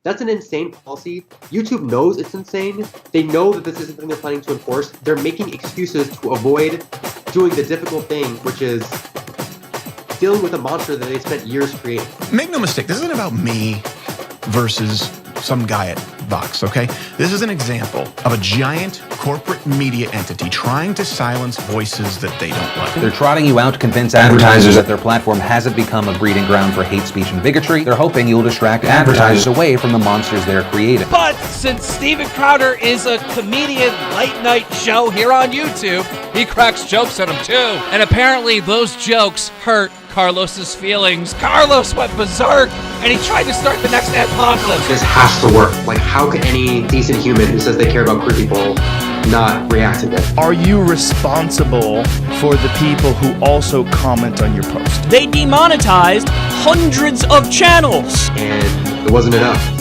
That's an insane policy. YouTube knows it's insane. They know that this isn't something they're planning to enforce. They're making excuses to avoid doing the difficult thing, which is dealing with a monster that they spent years creating. Make no mistake, this isn't about me versus some guy at Vox, okay? This is an example of a giant corporate media entity trying to silence voices that they don't like. They're trotting you out to convince advertisers that their platform hasn't become a breeding ground for hate speech and bigotry. They're hoping you'll distract advertisers away from the monsters they're creating. But since Steven Crowder is a comedian late night show here on YouTube, he cracks jokes at him too. And apparently those jokes hurt Carlos's feelings. Carlos went berserk, and he tried to start the next apocalypse. This has to work. Like, how could any decent human who says they care about queer people not react to this? Are you responsible for the people who also comment on your post? They demonetized hundreds of channels. And it wasn't enough.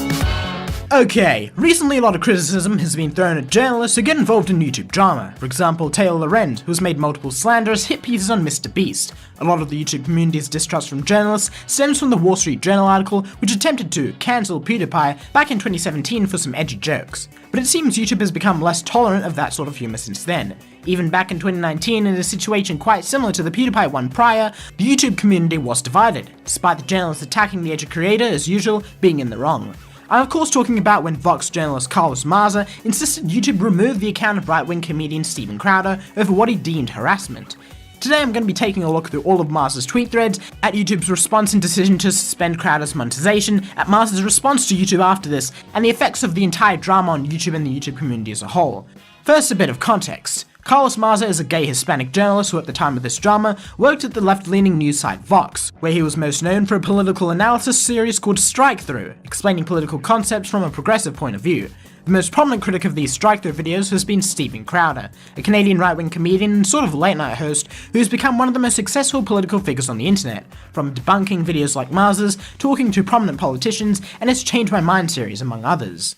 Okay, recently a lot of criticism has been thrown at journalists who get involved in YouTube drama. For example, Taylor Lorenz, who's made multiple slanderous hit pieces on Mr. Beast. A lot of the YouTube community's distrust from journalists stems from the Wall Street Journal article which attempted to cancel PewDiePie back in 2017 for some edgy jokes. But it seems YouTube has become less tolerant of that sort of humour since then. Even back in 2019, in a situation quite similar to the PewDiePie one prior, the YouTube community was divided, despite the journalists attacking the edgy creator as usual being in the wrong. I'm of course talking about when Vox journalist Carlos Maza insisted YouTube remove the account of right-wing comedian Steven Crowder over what he deemed harassment. Today I'm going to be taking a look through all of Maza's tweet threads, at YouTube's response and decision to suspend Crowder's monetization, at Maza's response to YouTube after this, and the effects of the entire drama on YouTube and the YouTube community as a whole. First, a bit of context. Carlos Maza is a gay Hispanic journalist who at the time of this drama worked at the left-leaning news site Vox, where he was most known for a political analysis series called Strike Through, explaining political concepts from a progressive point of view. The most prominent critic of these strike-through videos has been Steven Crowder, a Canadian right-wing comedian and sort of late-night host who's become one of the most successful political figures on the internet, from debunking videos like Maza's, talking to prominent politicians, and his Change My Mind series, among others.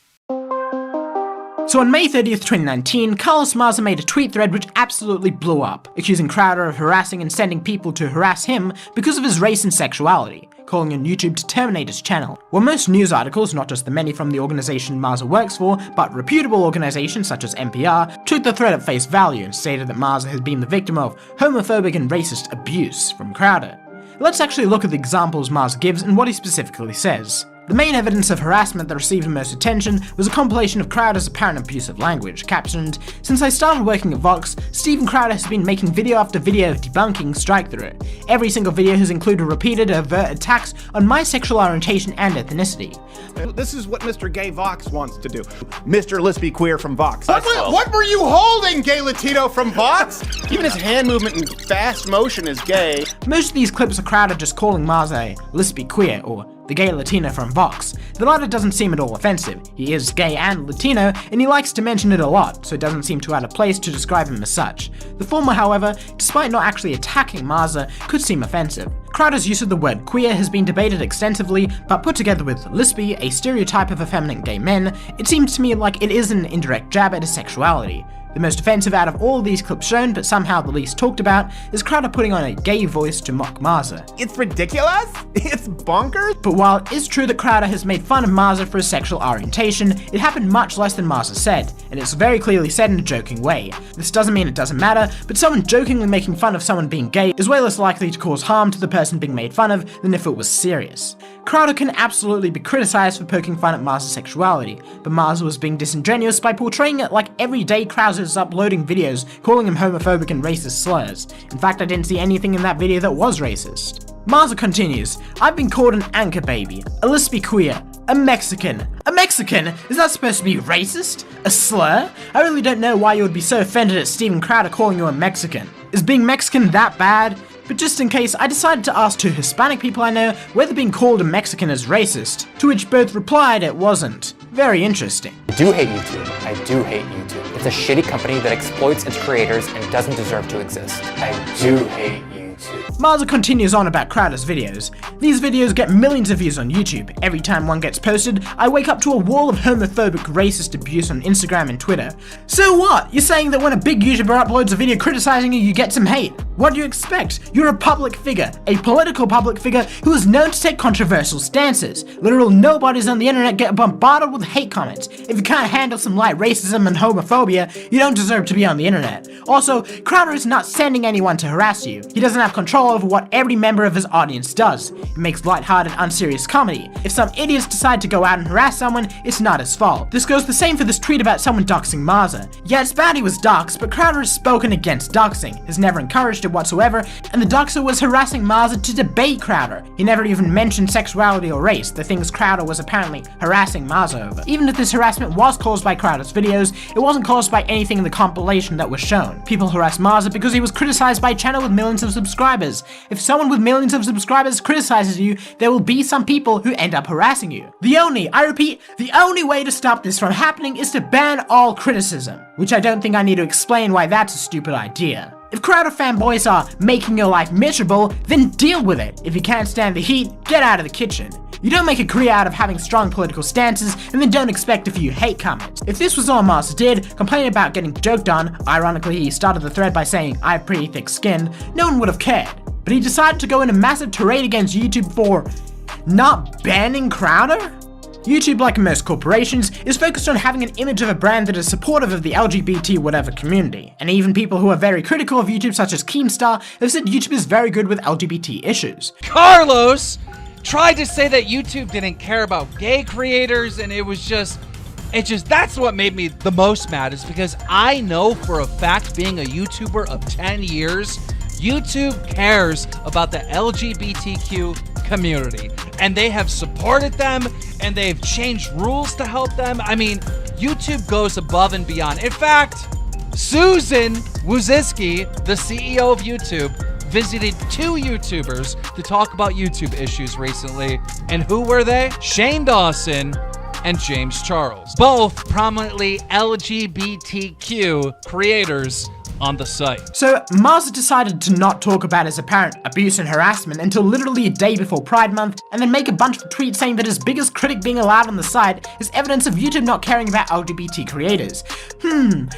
So on May 30th, 2019, Carlos Maza made a tweet thread which absolutely blew up, accusing Crowder of harassing and sending people to harass him because of his race and sexuality, calling on YouTube to terminate his channel. While most news articles, not just the many from the organization Maza works for, but reputable organizations such as NPR, took the thread at face value and stated that Maza had been the victim of homophobic and racist abuse from Crowder. Let's actually look at the examples Maza gives and what he specifically says. The main evidence of harassment that received the most attention was a compilation of Crowder's apparent abusive language, captioned, "Since I started working at Vox, Steven Crowder has been making video after video debunking Strike Through. Every single video has included repeated overt attacks on my sexual orientation and ethnicity." This is what Mr. Gay Vox wants to do. Mr. Lispy Queer from Vox. What were you holding, Gay Latino from Vox? Even his hand movement in fast motion is gay. Most of these clips are Crowder just calling Maza a Lispy Queer, or the gay Latino from Vox. The latter doesn't seem at all offensive. He is gay and Latino, and he likes to mention it a lot, so it doesn't seem too out of place to describe him as such. The former, however, despite not actually attacking Maza, could seem offensive. Crowder's use of the word queer has been debated extensively, but put together with Lispy, a stereotype of effeminate gay men, it seems to me like it is an indirect jab at his sexuality. The most offensive out of all of these clips shown, but somehow the least talked about, is Crowder putting on a gay voice to mock Maza. It's ridiculous? It's bonkers? But while it is true that Crowder has made fun of Maza for his sexual orientation, it happened much less than Maza said, and it's very clearly said in a joking way. This doesn't mean it doesn't matter, but someone jokingly making fun of someone being gay is way less likely to cause harm to the person being made fun of than if it was serious. Crowder can absolutely be criticized for poking fun at Maza's sexuality, but Maza was being disingenuous by portraying it like every day Crowder is uploading videos calling him homophobic and racist slurs. In fact, I didn't see anything in that video that was racist. Maza continues, "I've been called an anchor baby, a Lispy Queer, a Mexican. A Mexican? Is that supposed to be racist? A slur? I really don't know why you would be so offended at Steven Crowder calling you a Mexican. Is being Mexican that bad? But just in case, I decided to ask two Hispanic people I know whether being called a Mexican is racist, to which both replied it wasn't. Very interesting." I do hate YouTube. I do hate YouTube. It's a shitty company that exploits its creators and doesn't deserve to exist. I do hate YouTube. Maza continues on about Crowder's videos. These videos get millions of views on YouTube. Every time one gets posted, I wake up to a wall of homophobic, racist abuse on Instagram and Twitter. So what? You're saying that when a big YouTuber uploads a video criticizing you, you get some hate? What do you expect? You're a public figure, a political public figure who is known to take controversial stances. Literal nobodies on the internet get bombarded with hate comments. If you can't handle some light racism and homophobia, you don't deserve to be on the internet. Also, Crowder is not sending anyone to harass you. He doesn't have control over what every member of his audience does. He makes lighthearted, unserious comedy. If some idiots decide to go out and harass someone, it's not his fault. This goes the same for this tweet about someone doxing Maza. Yeah, it's bad he was doxed, but Crowder has spoken against doxing, has never encouraged it whatsoever, and the doxer was harassing Maza to debate Crowder. He never even mentioned sexuality or race, the things Crowder was apparently harassing Maza over. Even if this harassment was caused by Crowder's videos, it wasn't caused by anything in the compilation that was shown. People harassed Maza because he was criticized by a channel with millions of subscribers. If someone with millions of subscribers criticizes you, there will be some people who end up harassing you. I repeat, the only way to stop this from happening is to ban all criticism, which I don't think I need to explain why that's a stupid idea. If Crowder fanboys are making your life miserable, then deal with it. If you can't stand the heat, get out of the kitchen. You don't make a career out of having strong political stances and then don't expect a few hate comments. If this was all Maza did, complaining about getting joked on, ironically he started the thread by saying, "I have pretty thick skin," no one would have cared. But he decided to go in a massive tirade against YouTube for not banning Crowder? YouTube, like most corporations, is focused on having an image of a brand that is supportive of the LGBT whatever community, and even people who are very critical of YouTube, such as Keemstar, have said YouTube is very good with LGBT issues. Carlos tried to say that YouTube didn't care about gay creators, and that's what made me the most mad, is because I know for a fact, being a YouTuber of 10 years, YouTube cares about the LGBTQ community, and they have supported them, and they've changed rules to help them. I mean, YouTube goes above and beyond. In fact, Susan Wojcicki, the CEO of YouTube, visited 2 YouTubers to talk about YouTube issues recently. And who were they? Shane Dawson and James Charles, both prominently LGBTQ creators on the site. So Maza decided to not talk about his apparent abuse and harassment until literally a day before Pride Month, and then make a bunch of tweets saying that his biggest critic being allowed on the site is evidence of YouTube not caring about LGBT creators.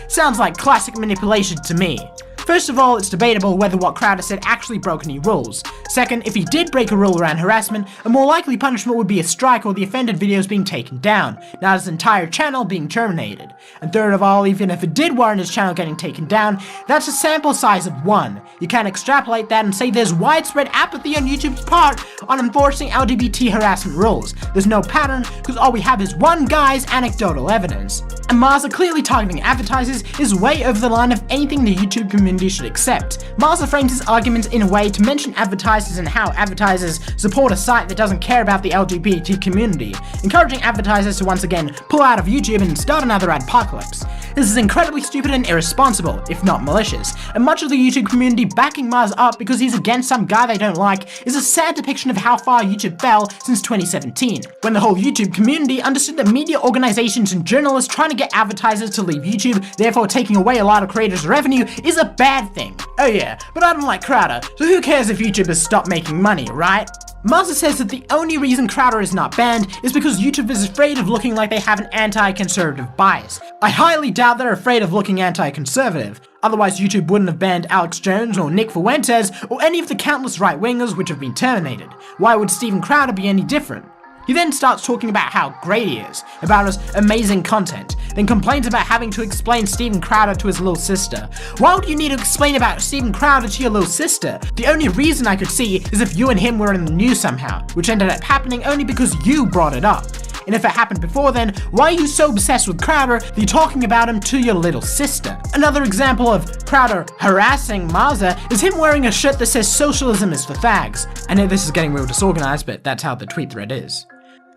Sounds like classic manipulation to me. First of all, it's debatable whether what Crowder said actually broke any rules. Second, if he did break a rule around harassment, a more likely punishment would be a strike or the offended videos being taken down, not his entire channel being terminated. And third of all, even if it did warrant his channel getting taken down, that's a sample size of 1. You can't extrapolate that and say there's widespread apathy on YouTube's part on enforcing LGBT harassment rules. There's no pattern, because all we have is one guy's anecdotal evidence. And Maza clearly targeting advertisers is way over the line of anything the YouTube community should accept. Maza frames his arguments in a way to mention advertisers and how advertisers support a site that doesn't care about the LGBT community, encouraging advertisers to once again pull out of YouTube and start another adpocalypse. This is incredibly stupid and irresponsible, if not malicious, and much of the YouTube community backing Maza up because he's against some guy they don't like is a sad depiction of how far YouTube fell since 2017, when the whole YouTube community understood that media organizations and journalists trying to get advertisers to leave YouTube, therefore taking away a lot of creators' revenue, is a bad thing. Oh yeah, but I don't like Crowder, so who cares if YouTubers stop making money, right? Maza says that the only reason Crowder is not banned is because YouTube is afraid of looking like they have an anti-conservative bias. I highly doubt they're afraid of looking anti-conservative. Otherwise, YouTube wouldn't have banned Alex Jones or Nick Fuentes or any of the countless right-wingers which have been terminated. Why would Steven Crowder be any different? He then starts talking about how great he is, about his amazing content, then complains about having to explain Steven Crowder to his little sister. Why would you need to explain about Steven Crowder to your little sister? The only reason I could see is if you and him were in the news somehow, which ended up happening only because you brought it up. And if it happened before then, why are you so obsessed with Crowder that you're talking about him to your little sister? Another example of Crowder harassing Maza is him wearing a shirt that says socialism is for fags. I know this is getting real disorganized, but that's how the tweet thread is.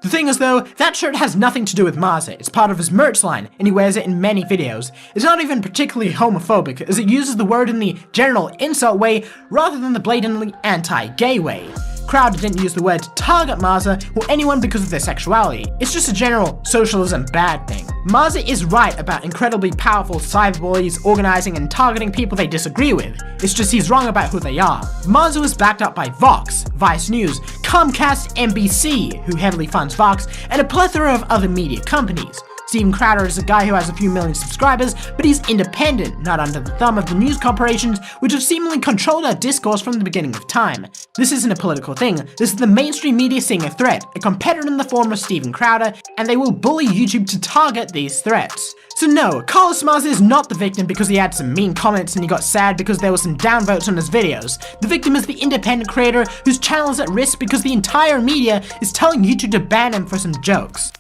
The thing is though, that shirt has nothing to do with Maza, it's part of his merch line, and he wears it in many videos. It's not even particularly homophobic, as it uses the word in the general insult way, rather than the blatantly anti-gay way. Crowder didn't use the word to target Maza or anyone because of their sexuality, it's just a general socialism bad thing. Maza is right about incredibly powerful cyberbullies organizing and targeting people they disagree with. It's just he's wrong about who they are. Maza was backed up by Vox, Vice News, Comcast, NBC, who heavily funds Vox, and a plethora of other media companies. Steven Crowder is a guy who has a few million subscribers, but he's independent, not under the thumb of the news corporations, which have seemingly controlled our discourse from the beginning of time. This isn't a political thing, this is the mainstream media seeing a threat, a competitor in the form of Steven Crowder, and they will bully YouTube to target these threats. So no, Carlos Maza is not the victim because he had some mean comments and he got sad because there were some downvotes on his videos. The victim is the independent creator whose channel is at risk because the entire media is telling YouTube to ban him for some jokes.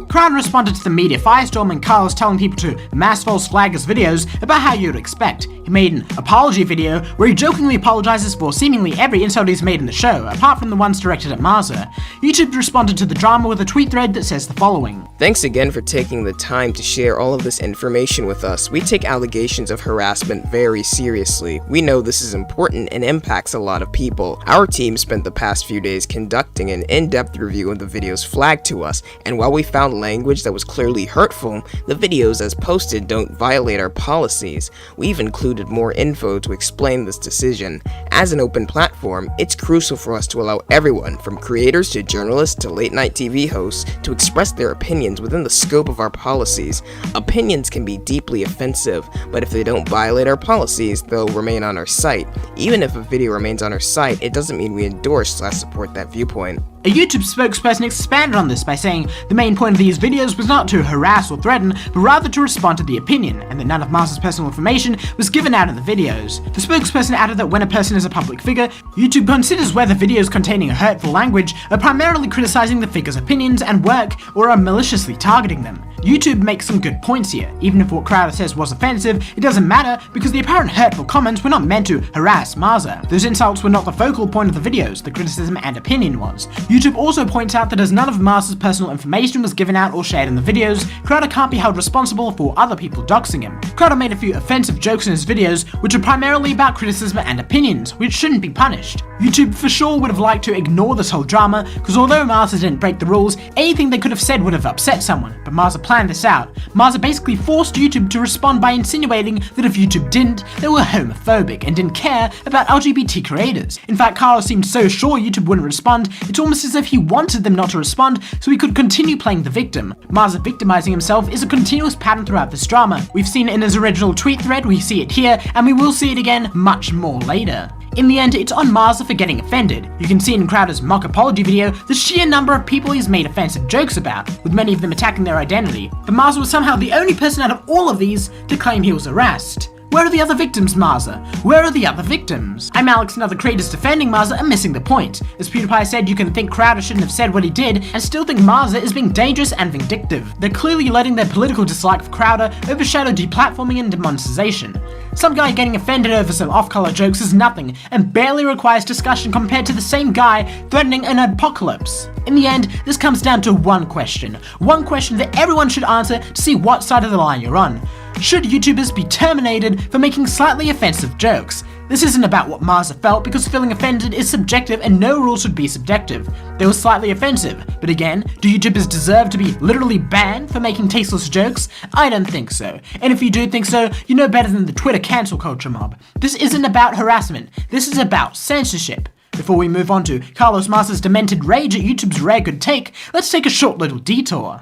Crowder responded to the media firestorm and Carlos telling people to mass false flag his videos about how you'd expect. He made an apology video where he jokingly apologizes for seemingly every insult he's made in the show, apart from the ones directed at Maza. YouTube responded to the drama with a tweet thread that says the following. Thanks again for taking the time to share all of this information with us. We take allegations of harassment very seriously. We know this is important and impacts a lot of people. Our team spent the past few days conducting an in-depth review of the videos flagged to us, and while we found language that was clearly hurtful, the videos as posted don't violate our policies. We've included more info to explain this decision. As an open platform, it's crucial for us to allow everyone, from creators to journalists to late-night TV hosts, to express their opinions within the scope of our policies. Opinions can be deeply offensive, but if they don't violate our policies, they'll remain on our site. Even if a video remains on our site, it doesn't mean we endorse/support that viewpoint. A YouTube spokesperson expanded on this by saying the main point of these videos was not to harass or threaten, but rather to respond to the opinion, and that none of Maza's personal information was given out in the videos. The spokesperson added that when a person is a public figure, YouTube considers whether videos containing hurtful language are primarily criticizing the figure's opinions and work or are maliciously targeting them. YouTube makes some good points here. Even if what Crowder says was offensive, it doesn't matter because the apparent hurtful comments were not meant to harass Maza. Those insults were not the focal point of the videos, the criticism and opinion was. YouTube also points out that as none of Maza's personal information was given out or shared in the videos, Crowder can't be held responsible for other people doxing him. Crowder made a few offensive jokes in his videos, which are primarily about criticism and opinions, which shouldn't be punished. YouTube for sure would have liked to ignore this whole drama, because although Maza didn't break the rules, anything they could have said would have upset someone, but Maza planned this out. Maza basically forced YouTube to respond by insinuating that if YouTube didn't, they were homophobic and didn't care about LGBT creators. In fact, Carlos seemed so sure YouTube wouldn't respond, it's almost as if he wanted them not to respond so he could continue playing the victim. Maza victimizing himself is a continuous pattern throughout this drama. We've seen it in his original tweet thread, we see it here, and we will see it again much more later. In the end, it's on Maza for getting offended. You can see in Crowder's mock apology video the sheer number of people he's made offensive jokes about, with many of them attacking their identity. But Maza was somehow the only person out of all of these to claim he was harassed. Where are the other victims, Maza? Where are the other victims? I'm Alex and other creators defending Maza are missing the point. As PewDiePie said, you can think Crowder shouldn't have said what he did and still think Maza is being dangerous and vindictive. They're clearly letting their political dislike of Crowder overshadow deplatforming and demonetization. Some guy getting offended over some off-color jokes is nothing and barely requires discussion compared to the same guy threatening an apocalypse. In the end, this comes down to one question that everyone should answer to see what side of the line you're on. Should YouTubers be terminated for making slightly offensive jokes? This isn't about what Maza felt because feeling offended is subjective and no rule should be subjective. They were slightly offensive, but again, do YouTubers deserve to be literally banned for making tasteless jokes? I don't think so. And if you do think so, you know better than the Twitter cancel culture mob. This isn't about harassment, this is about censorship. Before we move on to Carlos Maza's demented rage at YouTube's rare good take, let's take a short little detour.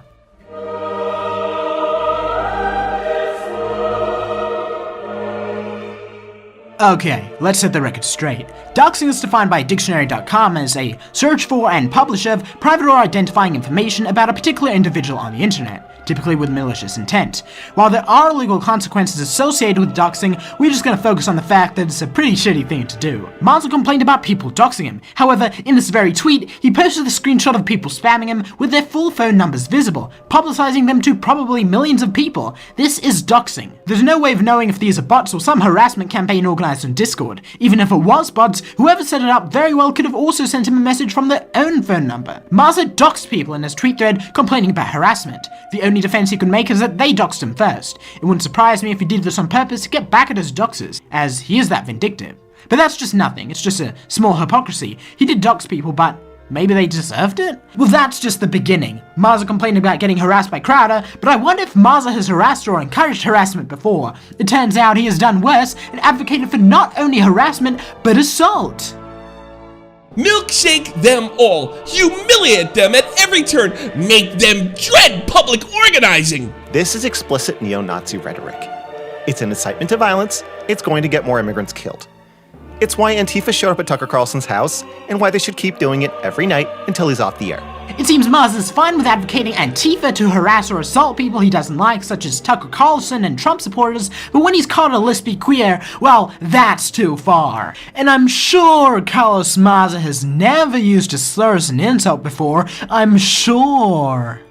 Okay, let's set the record straight. Doxxing is defined by dictionary.com as a search for and publish of private or identifying information about a particular individual on the internet, typically with malicious intent. While there are legal consequences associated with doxing, we're just gonna focus on the fact that it's a pretty shitty thing to do. Maza complained about people doxing him. However, in this very tweet, he posted a screenshot of people spamming him with their full phone numbers visible, publicizing them to probably millions of people. This is doxing. There's no way of knowing if these are bots or some harassment campaign organized on Discord. Even if it was bots, whoever set it up very well could have also sent him a message from their own phone number. Maza doxed people in his tweet thread complaining about harassment. The only defense he could make is that they doxed him first. It wouldn't surprise me if he did this on purpose to get back at his doxers, as he is that vindictive. But that's just nothing, it's just a small hypocrisy. He did dox people, but Maybe they deserved it? Well, that's just the beginning. Maza complained about getting harassed by Crowder, but I wonder if Maza has harassed or encouraged harassment before. It turns out he has done worse and advocated for not only harassment, but assault. Milkshake them all, humiliate them at every turn, make them dread public organizing. This is explicit neo-Nazi rhetoric. It's an incitement to violence. It's going to get more immigrants killed. It's why Antifa showed up at Tucker Carlson's house, and why they should keep doing it every night until he's off the air. It seems Maza's fine with advocating Antifa to harass or assault people he doesn't like, such as Tucker Carlson and Trump supporters, but when he's called a lesbian queer, well, that's too far. And I'm sure Carlos Maza has never used a slur as an insult before, I'm sure.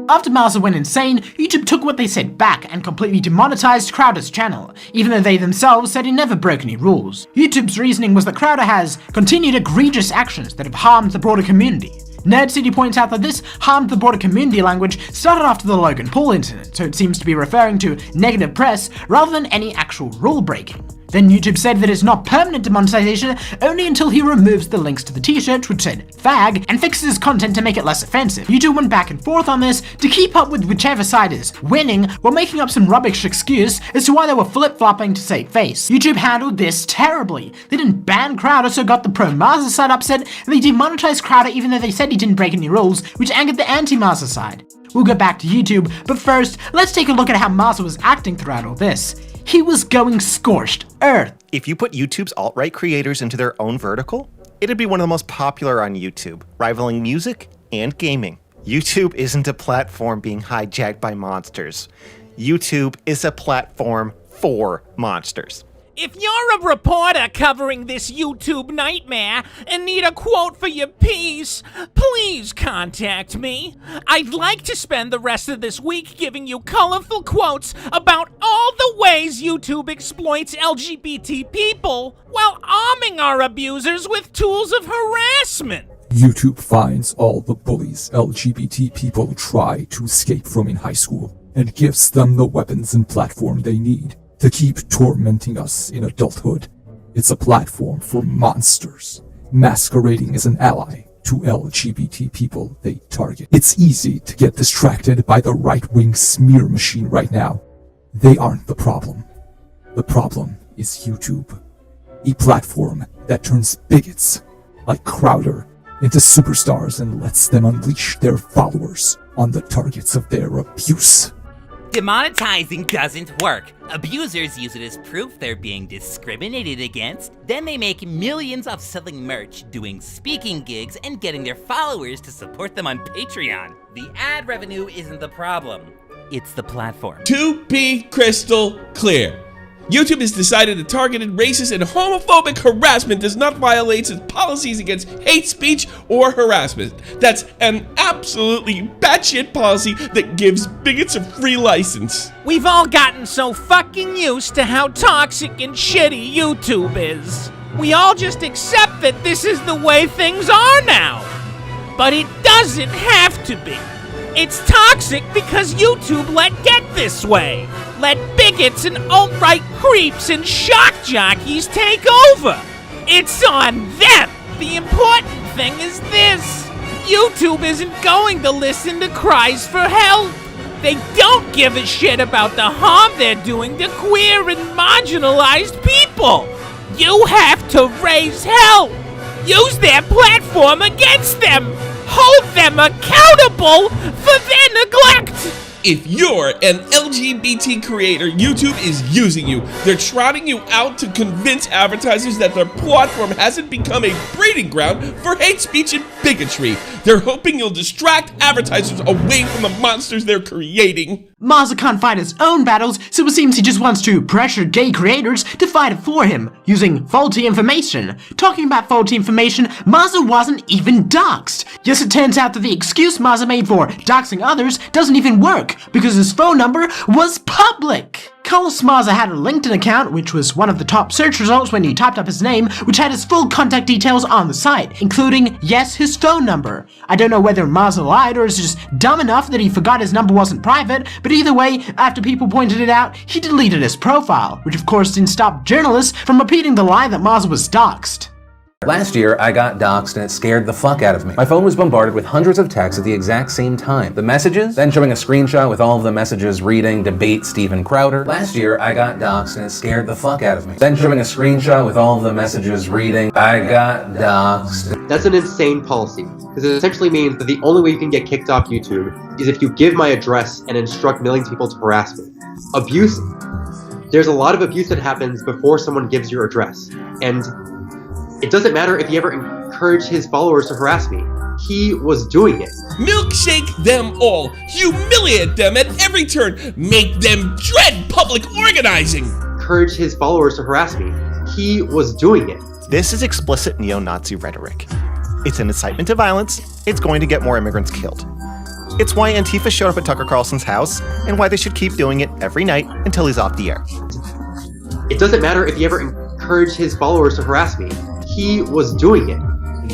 After Maza went insane, YouTube took what they said back and completely demonetized Crowder's channel, even though they themselves said he never broke any rules. YouTube's reasoning was that Crowder has continued egregious actions that have harmed the broader community. Nerd City points out that this harmed the broader community language started after the Logan Paul incident, so it seems to be referring to negative press rather than any actual rule breaking. Then YouTube said that it's not permanent demonetization only until he removes the links to the t-shirt which said fag and fixes his content to make it less offensive. YouTube went back and forth on this to keep up with whichever side is winning while making up some rubbish excuse as to why they were flip-flopping to save face. YouTube handled this terribly. They didn't ban Crowder so got the pro-Maza side upset, and they demonetized Crowder even though they said he didn't break any rules, which angered the anti-Maza side. We'll get back to YouTube, but first, let's take a look at how Maza was acting throughout all this. He was going scorched earth. If you put YouTube's alt-right creators into their own vertical, it'd be one of the most popular on YouTube, rivaling music and gaming. YouTube isn't a platform being hijacked by monsters. YouTube is a platform for monsters. If you're a reporter covering this YouTube nightmare and need a quote for your piece, please contact me. I'd like to spend the rest of this week giving you colorful quotes about all the ways YouTube exploits LGBT people while arming our abusers with tools of harassment. YouTube finds all the bullies LGBT people try to escape from in high school and gives them the weapons and platform they need to keep tormenting us in adulthood. It's a platform for monsters, masquerading as an ally to LGBT people they target. It's easy to get distracted by the right-wing smear machine right now. They aren't the problem. The problem is YouTube, a platform that turns bigots like Crowder into superstars and lets them unleash their followers on the targets of their abuse. Demonetizing doesn't work. Abusers use it as proof they're being discriminated against. Then they make millions off selling merch, doing speaking gigs, and getting their followers to support them on Patreon. The ad revenue isn't the problem. It's the platform. To be crystal clear, YouTube has decided that targeted racist and homophobic harassment does not violate its policies against hate speech or harassment. That's an absolutely batshit policy that gives bigots a free license. We've all gotten so fucking used to how toxic and shitty YouTube is. We all just accept that this is the way things are now. But it doesn't have to be. It's toxic because YouTube let get this way. Let bigots and alt-right creeps and shock jockeys take over. It's on them. The important thing is this. YouTube isn't going to listen to cries for help. They don't give a shit about the harm they're doing to queer and marginalized people. You have to raise hell. Use their platform against them. Hold them accountable for their neglect! If you're an LGBT creator, YouTube is using you. They're trotting you out to convince advertisers that their platform hasn't become a breeding ground for hate speech and bigotry. They're hoping you'll distract advertisers away from the monsters they're creating. Maza can't fight his own battles, so it seems he just wants to pressure gay creators to fight it for him, using faulty information. Talking about faulty information, Maza wasn't even doxxed. Yes, it turns out that the excuse Maza made for doxing others doesn't even work, because his phone number was public. Carlos Maza had a LinkedIn account, which was one of the top search results when you typed up his name, which had his full contact details on the site, including, yes, his phone number. I don't know whether Maza lied or is just dumb enough that he forgot his number wasn't private, but either way, after people pointed it out, he deleted his profile, which of course didn't stop journalists from repeating the lie that Maza was doxxed. Last year, I got doxxed and it scared the fuck out of me. My phone was bombarded with hundreds of texts at the exact same time. The messages, then showing a screenshot with all of the messages reading debate Steven Crowder. Last year, I got doxxed and it scared the fuck out of me. Then showing a screenshot with all of the messages reading, I got doxxed. That's an insane policy, because it essentially means that the only way you can get kicked off YouTube is if you give my address and instruct millions of people to harass me. Abuse, there's a lot of abuse that happens before someone gives your address, and it doesn't matter if he ever encouraged his followers to harass me. He was doing it. Milkshake them all. Humiliate them at every turn. Make them dread public organizing. Encourage his followers to harass me. He was doing it. This is explicit neo-Nazi rhetoric. It's an incitement to violence. It's going to get more immigrants killed. It's why Antifa showed up at Tucker Carlson's house, and why they should keep doing it every night until he's off the air. It doesn't matter if he ever encouraged his followers to harass me. He was doing it.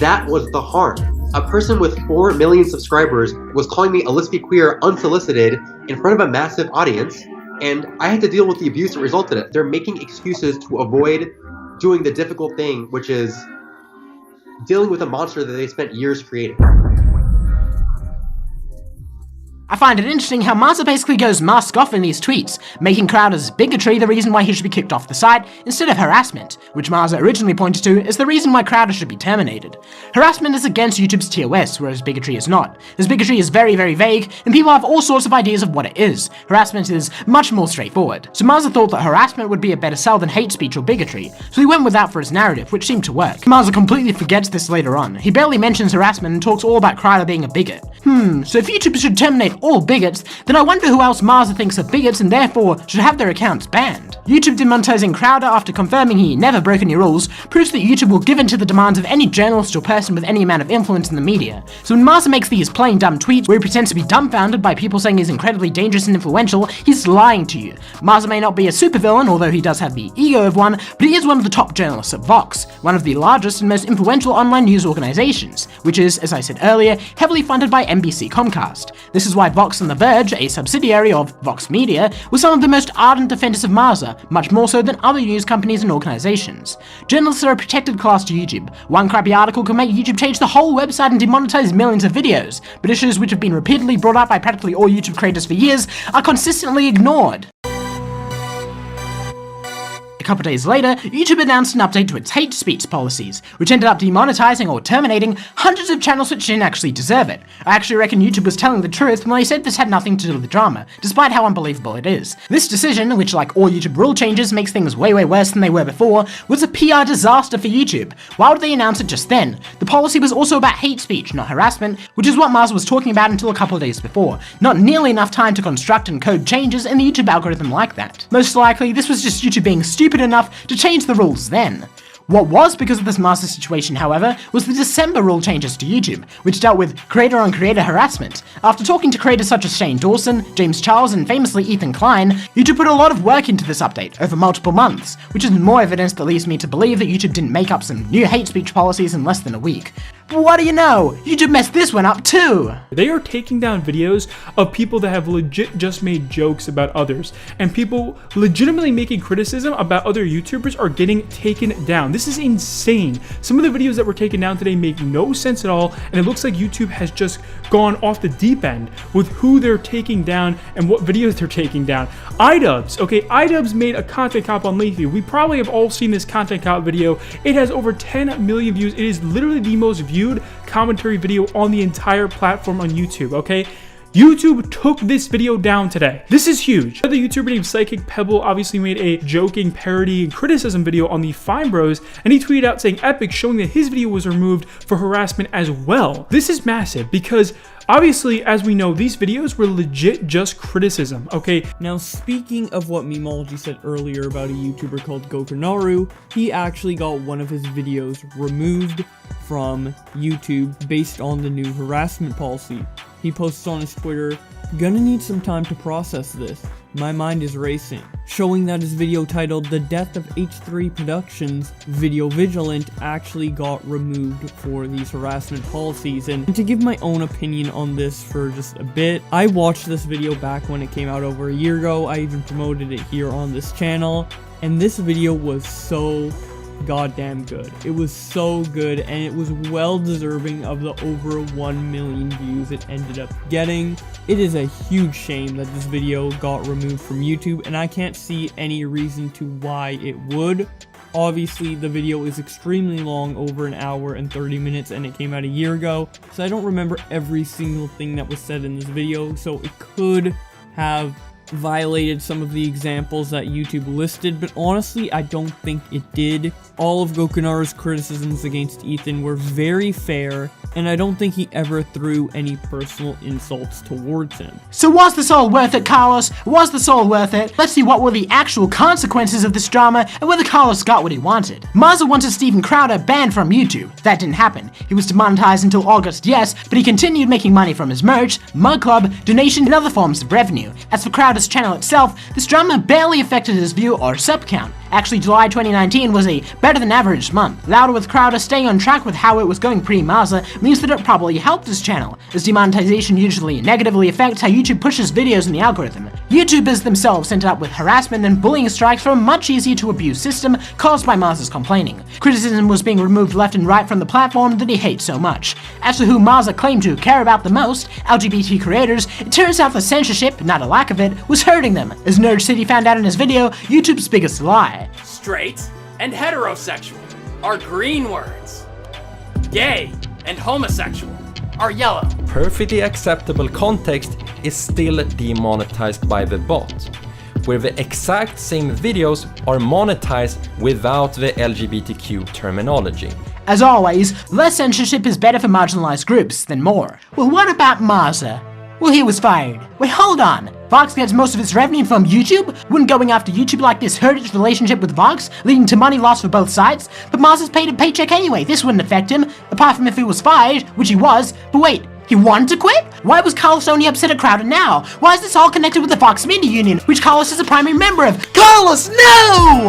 That was the harm. A person with 4 million subscribers was calling me a lesbian queer unsolicited in front of a massive audience, and I had to deal with the abuse that resulted in it. They're making excuses to avoid doing the difficult thing, which is dealing with a monster that they spent years creating. I find it interesting how Maza basically goes mask off in these tweets, making Crowder's bigotry the reason why he should be kicked off the site, instead of harassment, which Maza originally pointed to as the reason why Crowder should be terminated. Harassment is against YouTube's TOS, whereas bigotry is not. His bigotry is very, very vague, and people have all sorts of ideas of what it is. Harassment is much more straightforward. So Maza thought that harassment would be a better sell than hate speech or bigotry, so he went with that for his narrative, which seemed to work. Maza completely forgets this later on. He barely mentions harassment and talks all about Crowder being a bigot. So if YouTube should terminate all bigots, then I wonder who else Maza thinks are bigots and therefore should have their accounts banned. YouTube demonetizing Crowder after confirming he never broke any rules proves that YouTube will give in to the demands of any journalist or person with any amount of influence in the media. So when Maza makes these plain dumb tweets where he pretends to be dumbfounded by people saying he's incredibly dangerous and influential, he's lying to you. Maza may not be a supervillain, although he does have the ego of one, but he is one of the top journalists at Vox, one of the largest and most influential online news organizations, which is, as I said earlier, heavily funded by NBC Comcast. This is why Vox and The Verge, a subsidiary of Vox Media, were some of the most ardent defenders of Maza, much more so than other news companies and organizations. Journalists are a protected class to YouTube. One crappy article can make YouTube change the whole website and demonetize millions of videos, but issues which have been repeatedly brought up by practically all YouTube creators for years are consistently ignored. A couple days later, YouTube announced an update to its hate speech policies, which ended up demonetizing or terminating hundreds of channels which didn't actually deserve it. I actually reckon YouTube was telling the truth when they said this had nothing to do with the drama, despite how unbelievable it is. This decision, which like all YouTube rule changes makes things way worse than they were before, was a PR disaster for YouTube. Why would they announce it just then? The policy was also about hate speech, not harassment, which is what Maza was talking about until a couple of days before. Not nearly enough time to construct and code changes in the YouTube algorithm like that. Most likely, this was just YouTube being stupid enough to change the rules then. What was because of this Maza situation, however, was the December rule changes to YouTube, which dealt with creator-on-creator harassment. After talking to creators such as Shane Dawson, James Charles, and famously Ethan Klein, YouTube put a lot of work into this update over multiple months, which is more evidence that leads me to believe that YouTube didn't make up some new hate speech policies in less than a week. But what do you know? YouTube messed this one up too! They are taking down videos of people that have legit just made jokes about others, and people legitimately making criticism about other YouTubers are getting taken down. This is insane. Some of the videos that were taken down today make no sense at all, and it looks like YouTube has just gone off the deep end with who they're taking down and what videos they're taking down. iDubbbz, okay, iDubbbz made a content cop on Leafy. We probably have all seen this content cop video. It has over 10 million views. It is literally the most viewed commentary video on the entire platform on YouTube, okay? YouTube took this video down today. This is huge. The YouTuber named Psychic Pebble obviously made a joking parody criticism video on the Fine Bros, and he tweeted out saying Epic, showing that his video was removed for harassment as well. This is massive because obviously, as we know, these videos were legit just criticism, okay? Now, speaking of what Memology said earlier about a YouTuber called Gokunaru, he actually got one of his videos removed from YouTube based on the new harassment policy. He posts on his Twitter, "Gonna need some time to process this. my mind is racing, showing that his video titled The Death of H3 Productions, Video Vigilant, actually got removed for these harassment policies. And to give my own opinion on this for just a bit, I watched this video back when it came out over a year ago. I even promoted it here on this channel, and this video was so goddamn good. It was so good, and it was well deserving of the over 1 million views it ended up getting. It is a huge shame that this video got removed from YouTube, and I can't see any reason to why it would. Obviously, the video is extremely long, over an hour and 30 minutes, and it came out a year ago, so I don't remember every single thing that was said in this video, so it could have violated some of the examples that YouTube listed, but honestly, I don't think it did. All of Gokunaru's criticisms against Ethan were very fair, and I don't think he ever threw any personal insults towards him. So was this all worth it, Carlos? Was this all worth it? Let's see what were the actual consequences of this drama and whether Carlos got what he wanted. Maza wanted Steven Crowder banned from YouTube. That didn't happen. He was demonetized until August, yes, but he continued making money from his merch, mug club, donation, and other forms of revenue. As for Crowder's channel itself, this drama barely affected his view or sub count. Actually, July 2019 was a better than average month. Louder with Crowder staying on track with how it was going pre-Maza means that it probably helped his channel, as demonetization usually negatively affects how YouTube pushes videos in the algorithm. YouTubers themselves ended up with harassment and bullying strikes from a much easier to abuse system caused by Maza's complaining. Criticism was being removed left and right from the platform that he hates so much. As to who Maza claimed to care about the most, LGBT creators, it turns out the censorship, not a lack of it, was hurting them. As Nerd City found out in his video, YouTube's biggest lie. Straight and heterosexual are green words. Gay and homosexual are yellow. Perfectly acceptable context is still demonetized by the bot, where the exact same videos are monetized without the LGBTQ terminology. As always, less censorship is better for marginalized groups than more. Well, what about Maza? Well, he was fired. Wait, hold on. Vox gets most of its revenue from YouTube? Wouldn't going after YouTube like this hurt its relationship with Vox, leading to money loss for both sides? But Maza's paid a paycheck anyway, this wouldn't affect him, apart from if he was fired, which he was. But wait, he wanted to quit? Why was Carlos only upset at Crowder now? Why is this all connected with the Vox Media Union, which Carlos is a primary member of? Carlos, no!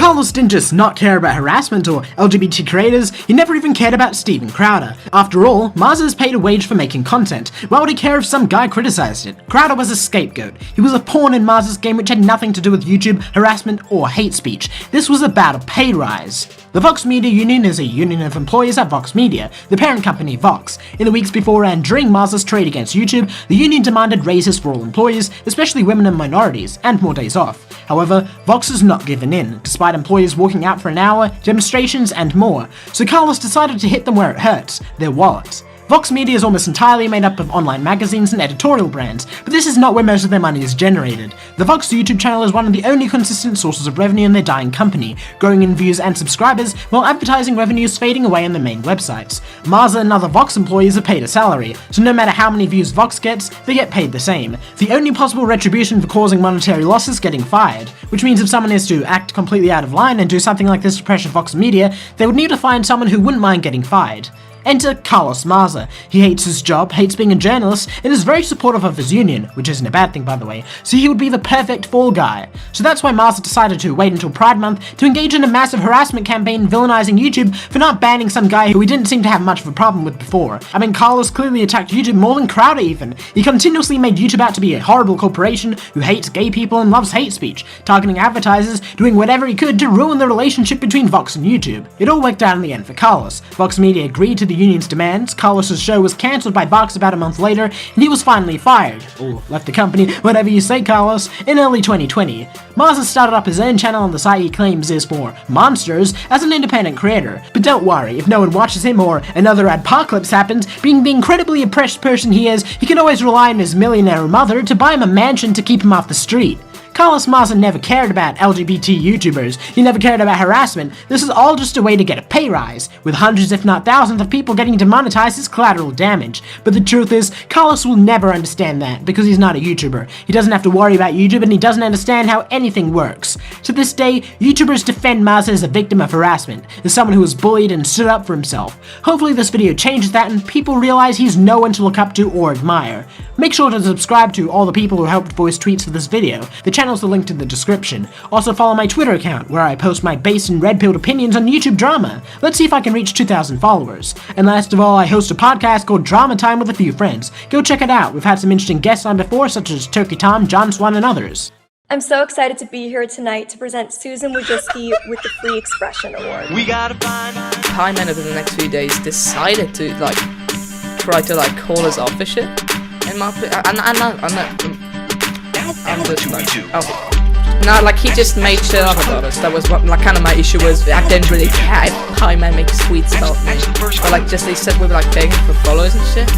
Carlos didn't just not care about harassment or LGBT creators, he never even cared about Steven Crowder. After all, Maza is paid a wage for making content. Why would he care if some guy criticized it? Crowder was a scapegoat. He was a pawn in Maza's game which had nothing to do with YouTube, harassment, or hate speech. This was about a pay rise. The Vox Media Union is a union of employees at Vox Media, the parent company Vox. In the weeks before and during Maza's trade against YouTube, the union demanded raises for all employees, especially women and minorities, and more days off. However, Vox has not given in, despite employees walking out for an hour, demonstrations, and more, so Carlos decided to hit them where it hurts, their wallets. Vox Media is almost entirely made up of online magazines and editorial brands, but this is not where most of their money is generated. The Vox YouTube channel is one of the only consistent sources of revenue in their dying company, growing in views and subscribers, while advertising revenue is fading away on their main websites. Maza and other Vox employees are paid a salary, so no matter how many views Vox gets, they get paid the same. The only possible retribution for causing monetary loss is getting fired, which means if someone is to act completely out of line and do something like this to pressure Vox Media, they would need to find someone who wouldn't mind getting fired. Enter Carlos Maza. He hates his job, hates being a journalist, and is very supportive of his union, which isn't a bad thing by the way, so he would be the perfect fall guy. So that's why Maza decided to wait until Pride Month to engage in a massive harassment campaign villainizing YouTube for not banning some guy who he didn't seem to have much of a problem with before. I mean, Carlos clearly attacked YouTube more than Crowder even. He continuously made YouTube out to be a horrible corporation who hates gay people and loves hate speech, targeting advertisers, doing whatever he could to ruin the relationship between Vox and YouTube. It all worked out in the end for Carlos. Vox Media agreed to the union's demands, Carlos' show was cancelled by Vox about a month later, and he was finally fired, or left the company, whatever you say Carlos, in early 2020. Maza started up his own channel on the site he claims is for monsters as an independent creator, but don't worry, if no one watches him or another adpocalypse happens, being the incredibly oppressed person he is, he can always rely on his millionaire mother to buy him a mansion to keep him off the street. Carlos Maza never cared about LGBT YouTubers, he never cared about harassment. This is all just a way to get a pay rise, with hundreds if not thousands of people getting demonetized as collateral damage. But the truth is, Carlos will never understand that, because he's not a YouTuber. He doesn't have to worry about YouTube and he doesn't understand how anything works. To this day, YouTubers defend Maza as a victim of harassment, as someone who was bullied and stood up for himself. Hopefully this video changes that and people realize he's no one to look up to or admire. Make sure to subscribe to all the people who helped voice tweets for this video. The channel's linked in the description. Also follow my Twitter account, where I post my based and red-pilled opinions on YouTube drama. Let's see if I can reach 2,000 followers. And last of all, I host a podcast called Drama Time with a few friends. Go check it out. We've had some interesting guests on before, such as Turkey Tom, John Swan, and others. I'm so excited to be here tonight to present Susan Wojcicki with the Free Expression Award. We gotta find Pieman over the next few days decided to try to call us off for shit. In my I'm just he just made shit up about us. That was what kind of my issue was. I didn't really care if Pieman makes tweets about me, but just they said we were begging for followers and shit.